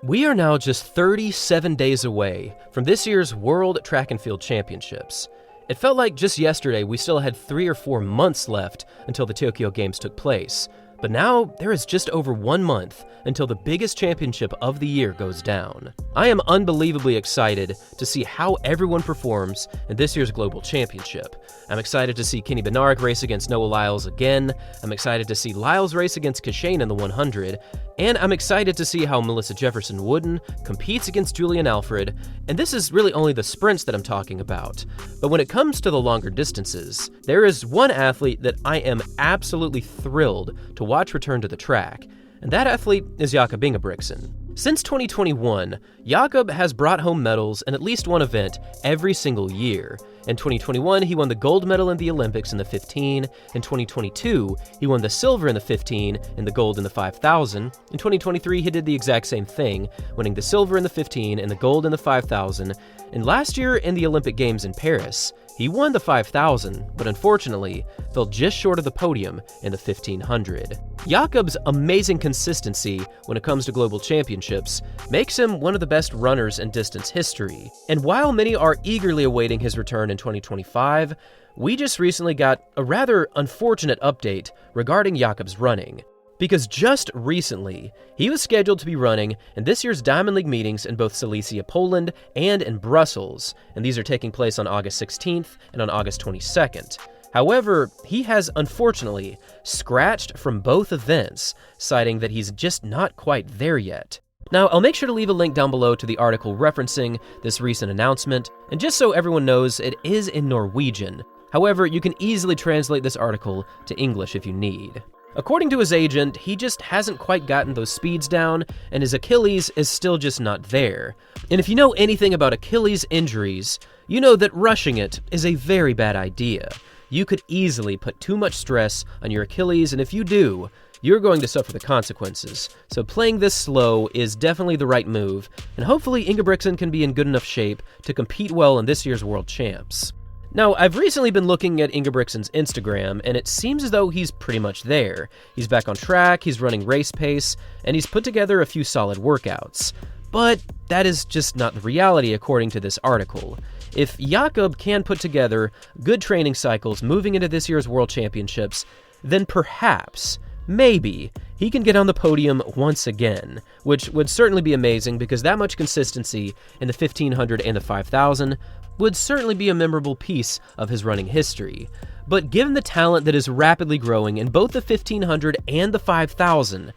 We are now just 37 days away from this year's World Track and Field Championships. It felt like just yesterday we still had 3 or 4 months left until the Tokyo Games took place. But now, there is just over 1 month until the biggest championship of the year goes down. I am unbelievably excited to see how everyone performs in this year's Global Championship. I'm excited to see Kenny Bednarek race against Noah Lyles again, I'm excited to see Lyles race against Kashane in the 100, and I'm excited to see how Melissa Jefferson-Wooden competes against Julian Alfred, and this is really only the sprints that I'm talking about. But when it comes to the longer distances, there is one athlete that I am absolutely thrilled to watch return to the track, and that athlete is Jakob Ingebrigtsen. Since 2021, Jakob has brought home medals in at least one event every single year. In 2021, he won the gold medal in the Olympics in the 15. In 2022, he won the silver in the 15 and the gold in the 5,000. In 2023, he did the exact same thing, winning the silver in the 15 and the gold in the 5,000. And last year in the Olympic Games in Paris, he won the 5,000, but unfortunately fell just short of the podium in the 1,500. Jakob's amazing consistency when it comes to global championships makes him one of the best runners in distance history. And while many are eagerly awaiting his return in 2025, we just recently got a rather unfortunate update regarding Jakob's running. Because just recently, he was scheduled to be running in this year's Diamond League meetings in both Silesia, Poland, and in Brussels, and these are taking place on August 16th and on August 22nd. However, he has unfortunately scratched from both events, citing that he's just not quite there yet. Now, I'll make sure to leave a link down below to the article referencing this recent announcement, and just so everyone knows, it is in Norwegian. However, you can easily translate this article to English if you need. According to his agent, he just hasn't quite gotten those speeds down, and his Achilles is still just not there. And if you know anything about Achilles injuries, you know that rushing it is a very bad idea. You could easily put too much stress on your Achilles, and if you do, you're going to suffer the consequences. So playing this slow is definitely the right move, and hopefully Ingebrigtsen can be in good enough shape to compete well in this year's World Champs. Now, I've recently been looking at Ingebrigtsen's Instagram, and it seems as though he's pretty much there. He's back on track, he's running race pace, and he's put together a few solid workouts. But that is just not the reality according to this article. If Jakob can put together good training cycles moving into this year's World Championships, then perhaps, maybe, he can get on the podium once again, which would certainly be amazing because that much consistency in the 1,500 and the 5,000 would certainly be a memorable piece of his running history. But given the talent that is rapidly growing in both the 1,500 and the 5,000,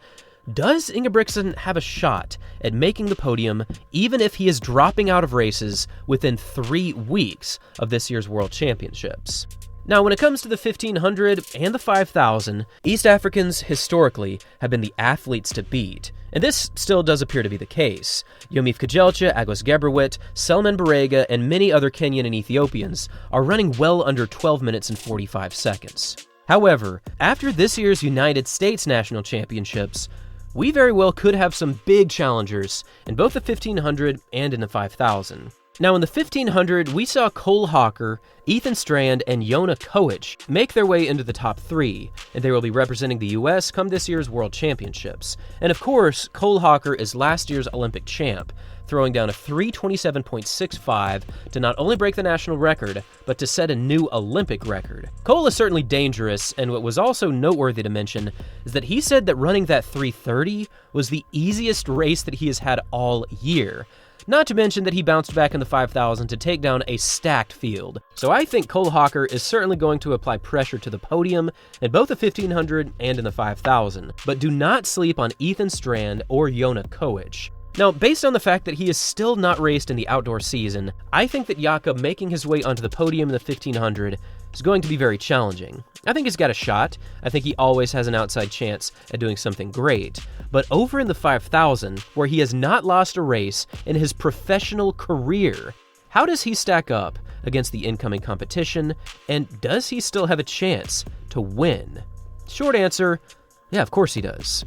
does Ingebrigtsen have a shot at making the podium even if he is dropping out of races within 3 weeks of this year's World Championships? Now, when it comes to the 1,500 and the 5,000, East Africans historically have been the athletes to beat, and this still does appear to be the case. Yomif Kejelcha, Agos Gebrewit, Selman Barega, and many other Kenyan and Ethiopians are running well under 12 minutes and 45 seconds. However, after this year's United States National Championships, we very well could have some big challengers in both the 1,500 and in the 5,000. Now, in the 1,500, we saw Cole Hawker, Ethan Strand, and Yona Koech make their way into the top 3, and they will be representing the US come this year's World Championships. And of course, Cole Hawker is last year's Olympic champ, throwing down a 3:27.65 to not only break the national record, but to set a new Olympic record. Cole is certainly dangerous, and what was also noteworthy to mention is that he said that running that 3:30 was the easiest race that he has had all year. Not to mention that he bounced back in the 5,000 to take down a stacked field. So I think Cole Hawker is certainly going to apply pressure to the podium in both the 1,500 and in the 5,000. But do not sleep on Ethan Strand or Yona Koech. Now, based on the fact that he is still not raced in the outdoor season, I think that Jakob making his way onto the podium in the 1,500 is going to be very challenging. I think he's got a shot. I think he always has an outside chance at doing something great. But over in the 5,000, where he has not lost a race in his professional career, how does he stack up against the incoming competition, and does he still have a chance to win? Short answer, yeah, of course he does.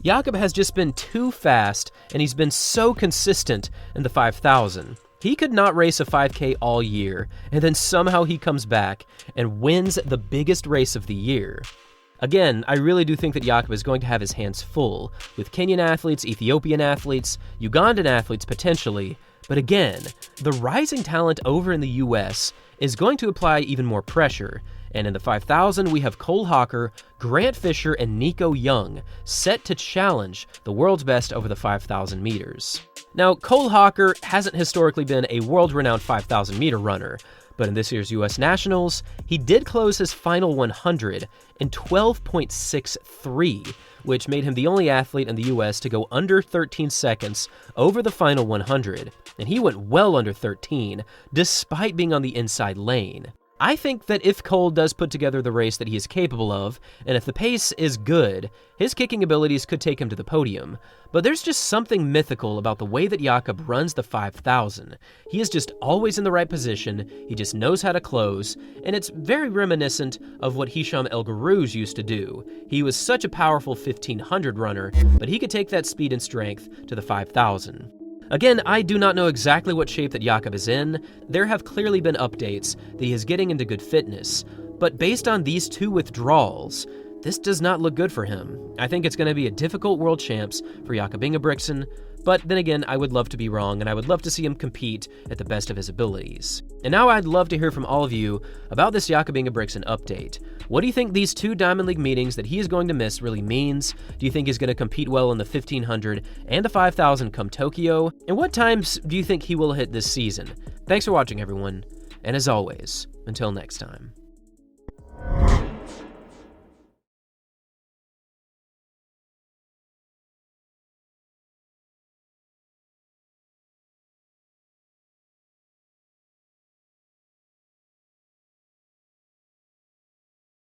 Jakob has just been too fast, and he's been so consistent in the 5,000. He could not race a 5K all year, and then somehow he comes back and wins the biggest race of the year. Again, I really do think that Jakob is going to have his hands full with Kenyan athletes, Ethiopian athletes, Ugandan athletes potentially, but again, the rising talent over in the US is going to apply even more pressure, and in the 5,000 we have Cole Hawker, Grant Fisher, and Nico Young set to challenge the world's best over the 5,000 meters. Now, Cole Hawker hasn't historically been a world-renowned 5,000 meter runner, but in this year's US Nationals, he did close his final 100 in 12.63, which made him the only athlete in the US to go under 13 seconds over the final 100, and he went well under 13, despite being on the inside lane. I think that if Cole does put together the race that he is capable of, and if the pace is good, his kicking abilities could take him to the podium. But there's just something mythical about the way that Jakob runs the 5,000. He is just always in the right position, he just knows how to close, and it's very reminiscent of what Hicham El Guerrouj used to do. He was such a powerful 1,500 runner, but he could take that speed and strength to the 5,000. Again, I do not know exactly what shape that Jakob is in. There have clearly been updates that he is getting into good fitness, but based on these two withdrawals, this does not look good for him. I think it's going to be a difficult world champs for Jakob Ingebrigtsen, but then again, I would love to be wrong, and I would love to see him compete at the best of his abilities. And now I'd love to hear from all of you about this Jakob Ingebrigtsen update. What do you think these two Diamond League meetings that he is going to miss really means? Do you think he's going to compete well in the 1,500 and the 5,000 come Tokyo? And what times do you think he will hit this season? Thanks for watching, everyone, and as always, until next time.